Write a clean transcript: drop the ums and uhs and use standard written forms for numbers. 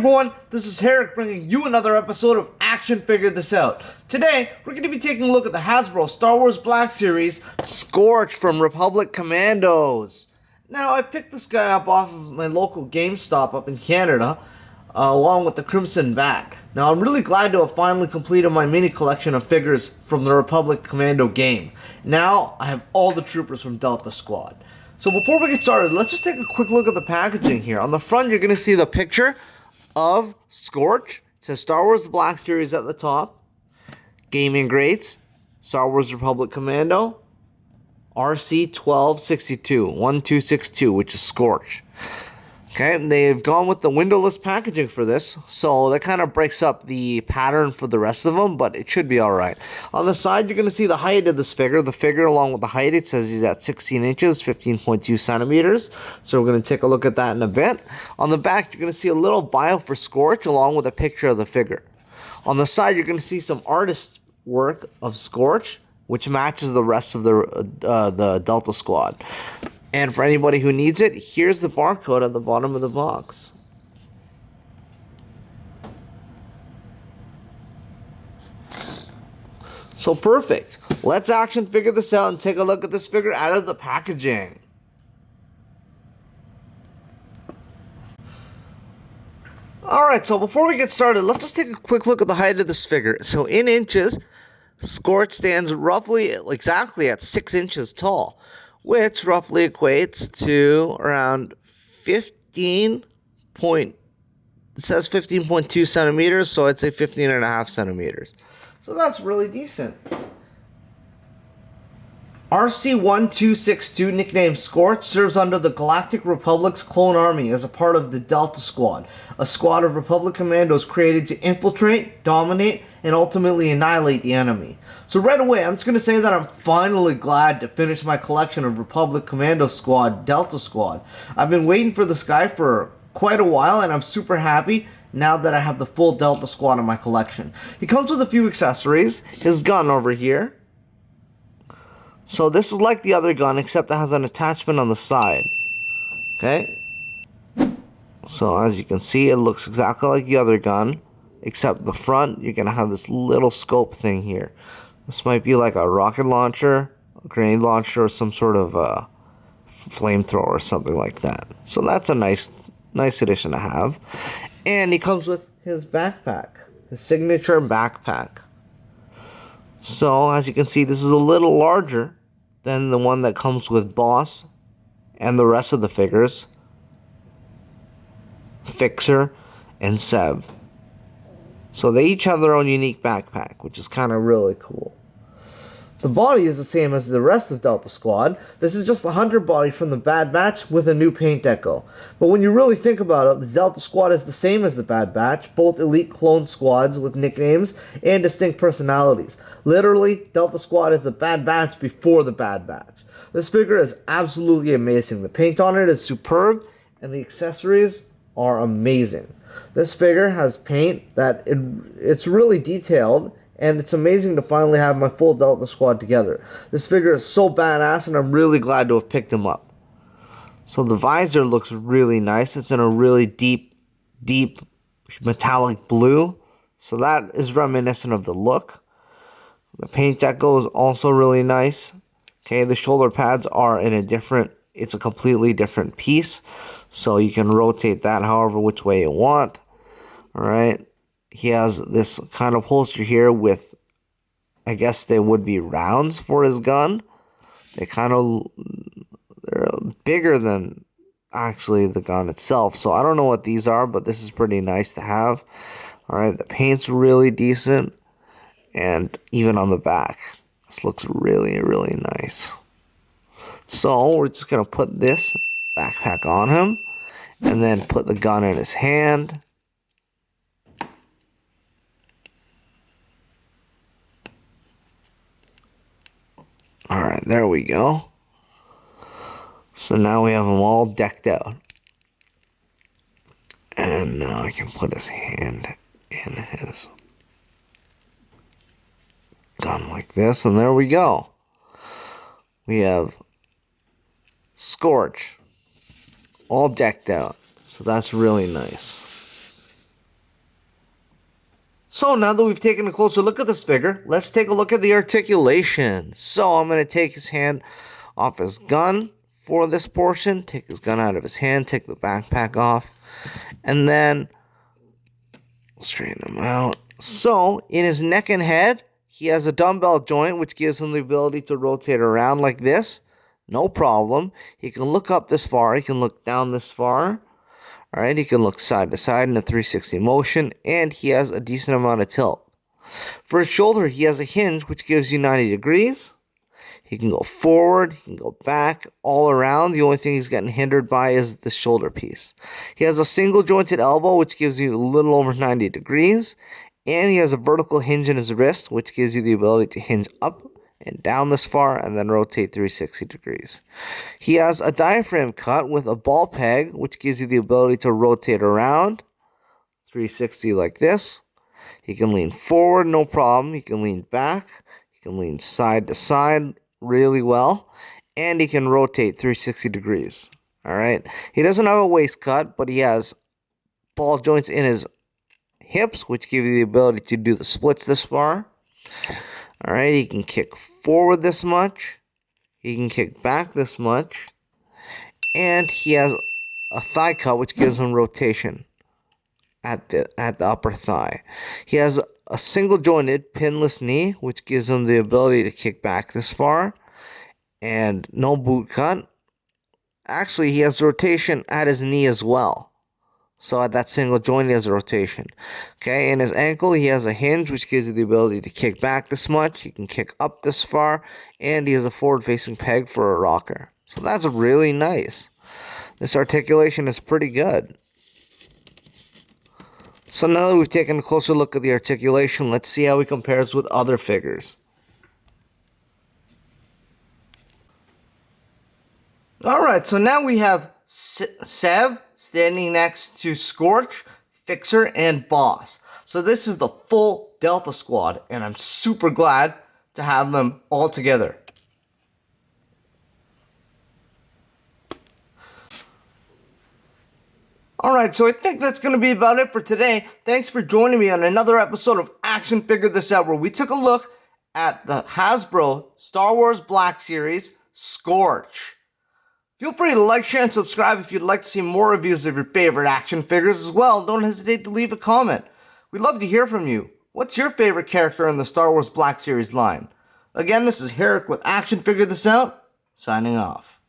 everyone, this is Herrick bringing you another episode of Action Figure This Out. Today, we're going to be taking a look at the Hasbro Star Wars Black Series Scorch from Republic Commandos. Now, I picked this guy up off of my local GameStop up in Canada, along with the Crimson Bat. Now, I'm really glad to have finally completed my mini collection of figures from the Republic Commando game. Now, I have all the troopers from Delta Squad. So before we get started, let's just take a quick look at the packaging here. On the front, you're going to see the picture of Scorch. It says Star Wars Black Series at the top. Gaming Greats. Star Wars Republic Commando. RC-1262. 1262, which is Scorch. Okay, they've gone with the windowless packaging for this, so that kind of breaks up the pattern for the rest of them, but it should be alright. On the side, you're going to see the height of this figure. The figure, along with the height, it says he's at 16 inches, 15.2 centimeters. So we're going to take a look at that in a bit. On the back, you're going to see a little bio for Scorch, along with a picture of the figure. On the side, you're going to see some artist work of Scorch, which matches the rest of the Delta Squad. And for anybody who needs it, here's the barcode at the bottom of the box. So perfect. Let's action figure this out and take a look at this figure out of the packaging. Alright, so before we get started, let's just take a quick look at the height of this figure. So in inches, Scorch stands roughly exactly at 6 inches tall, which roughly equates to around 15.2 centimeters, so I'd say 15.5 centimeters. So that's really decent. RC-1262, nicknamed Scorch, serves under the Galactic Republic's clone army as a part of the Delta Squad, a squad of Republic Commandos created to infiltrate, dominate, and ultimately annihilate the enemy. So right away, I'm just going to say that I'm finally glad to finish my collection of Republic Commando Squad, Delta Squad. I've been waiting for this guy for quite a while, and I'm super happy now that I have the full Delta Squad in my collection. He comes with a few accessories. His gun over here. So this is like the other gun, except it has an attachment on the side. Okay? So as you can see, it looks exactly like the other gun, except the front, you're going to have this little scope thing here. This might be like a rocket launcher, a grenade launcher, or some sort of flamethrower or something like that. So that's a nice addition to have. And he comes with his backpack, his signature backpack. So as you can see, this is a little larger than the one that comes with Boss and the rest of the figures, Fixer and Seb. So they each have their own unique backpack, which is kind of really cool. The body is the same as the rest of Delta Squad. This is just the Hunter body from the Bad Batch with a new paint deco. But when you really think about it, the Delta Squad is the same as the Bad Batch, both elite clone squads with nicknames and distinct personalities. Literally, Delta Squad is the Bad Batch before the Bad Batch. This figure is absolutely amazing. The paint on it is superb, and the accessories are amazing. This figure has paint that it's really detailed, and it's amazing to finally have my full Delta Squad together. This figure is so badass, and I'm really glad to have picked him up. So the visor looks really nice. It's in a really deep metallic blue. So that is reminiscent of the look. The paint deco is also really nice. Okay, the shoulder pads are in it's a completely different piece. So you can rotate that however which way you want. Alright. He has this kind of holster here with, I guess they would be rounds for his gun. They're bigger than actually the gun itself. So I don't know what these are, but this is pretty nice to have. Alright, the paint's really decent. And even on the back, this looks really, really nice. So we're just going to put this backpack on him, and then put the gun in his hand. Alright, there we go. So now we have him all decked out. And now I can put his hand in his gun like this, and there we go. We have Scorch all decked out. So that's really nice. So now that we've taken a closer look at this figure, let's take a look at the articulation. So I'm going to take his hand off his gun for this portion, take his gun out of his hand, take the backpack off, and then straighten him out. So in his neck and head, he has a dumbbell joint, which gives him the ability to rotate around like this. No problem. He can look up this far. He can look down this far. All right, he can look side to side in a 360 motion, and he has a decent amount of tilt. For his shoulder, he has a hinge, which gives you 90 degrees. He can go forward, he can go back, all around. The only thing he's getting hindered by is the shoulder piece. He has a single jointed elbow, which gives you a little over 90 degrees. And he has a vertical hinge in his wrist, which gives you the ability to hinge up and down this far and then rotate 360 degrees. He has a diaphragm cut with a ball peg, which gives you the ability to rotate around 360 like this. He can lean forward, no problem. He can lean back. He can lean side to side really well. And he can rotate 360 degrees. All right. He doesn't have a waist cut, but he has ball joints in his hips, which give you the ability to do the splits this far. All right, he can kick forward this much. He can kick back this much. And he has a thigh cut, which gives him rotation at the upper thigh. He has a single jointed pinless knee, which gives him the ability to kick back this far. And no boot cut. Actually, he has rotation at his knee as well. So at that single joint, he has a rotation. Okay, in his ankle, he has a hinge, which gives you the ability to kick back this much. He can kick up this far, and he has a forward-facing peg for a rocker. So that's really nice. This articulation is pretty good. So now that we've taken a closer look at the articulation, let's see how he compares with other figures. Alright, so now we have Sev standing next to Scorch, Fixer, and Boss. So this is the full Delta Squad, and I'm super glad to have them all together. Alright, so I think that's going to be about it for today. Thanks for joining me on another episode of Action Figure This Out, where we took a look at the Hasbro Star Wars Black Series, Scorch. Feel free to like, share, and subscribe if you'd like to see more reviews of your favorite action figures as well. Don't hesitate to leave a comment. We'd love to hear from you. What's your favorite character in the Star Wars Black Series line? Again, this is Herrick with Action Figure This Out, signing off.